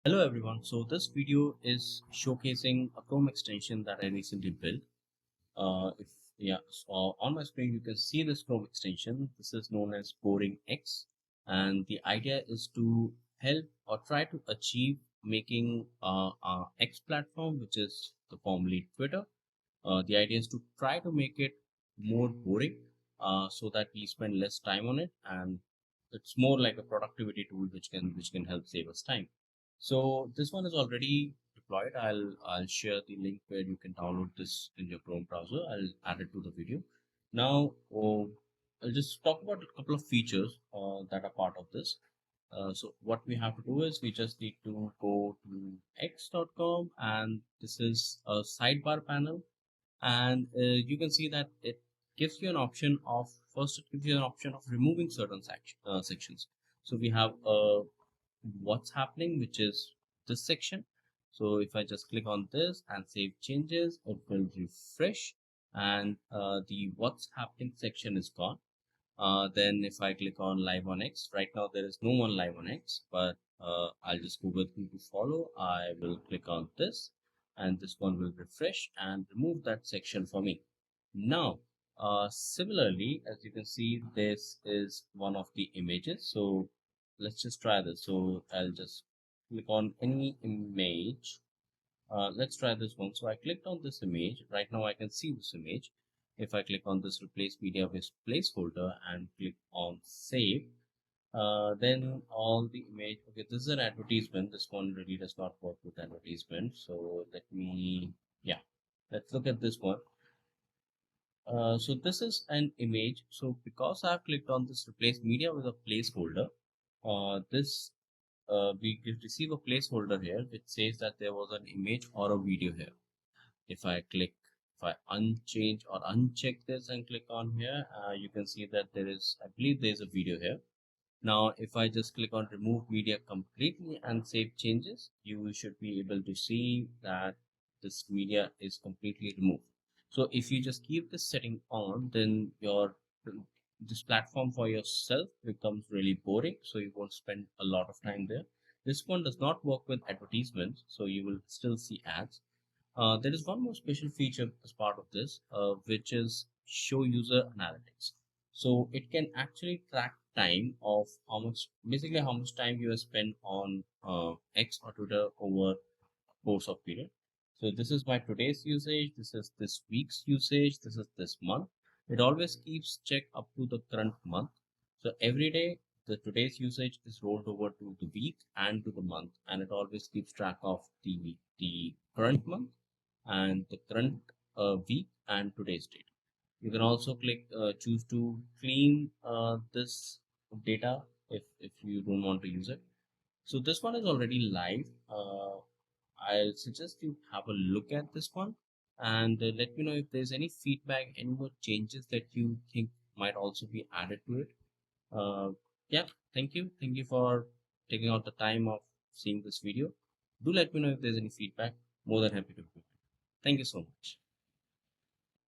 Hello everyone. So this video is showcasing a Chrome extension that I recently built. If yeah, so on my screen you can see this Chrome extension. This is known as Boring X, and the idea is to help or try to achieve making our X platform, which is the formerly Twitter. The idea is to try to make it more boring, so that we spend less time on it, and it's more like a productivity tool which can help save us time. So this one is already deployed. I'll share the link where you can download this in your Chrome browser. I'll add it to the video. Now, I'll just talk about a couple of features that are part of this. So what we have to do is we just need to go to x.com, and this is a sidebar panel, and you can see that it gives you an option of first it gives you an option of removing certain sections. So we have what's happening, which is this section. So if I just click on this and save changes, it will refresh, and the what's happening section is gone. Then if I click on live on X, right now there is no one live on X, but I'll just go with who to follow. I will click on this, and this one will refresh and remove that section for me. Now, similarly, as you can see, this is one of the images. So let's just try this. So I'll just click on any image. Let's try this one. So I clicked on this image. Right now I can see this image. If I click on this replace media with placeholder and click on save, then all the image, okay, this is an advertisement. This one really does not work with advertisement. So let me, yeah, let's look at this one. So this is an image. So because I've clicked on this replace media with a placeholder, this we receive a placeholder here which says that there was an image or a video here. If I unchange or uncheck this and click on here, you can see that I believe there's a video here. Now, if I just click on remove media completely and save changes, you should be able to see that this media is completely removed. So if you just keep this setting on, then this platform for yourself becomes really boring. So you won't spend a lot of time there. This one does not work with advertisements, so you will still see ads. There is one more special feature as part of this, which is show user analytics. So it can actually track time of basically how much time you have spent on X or Twitter over course of period. So this is my today's usage, this is this week's usage, this is this month. It always keeps check up to the current month. So every day the today's usage is rolled over to the week and to the month, and it always keeps track of the current month and the current week and today's date. You can also choose to clean this data if you don't want to use it. So this one is already live. I'll suggest you have a look at this one, and let me know if there's any feedback, any more changes that you think might also be added to it. Uh, yeah, thank you. Thank you for taking out the time of seeing this video. Do let me know if there's any feedback. More than happy to do it. Thank you so much.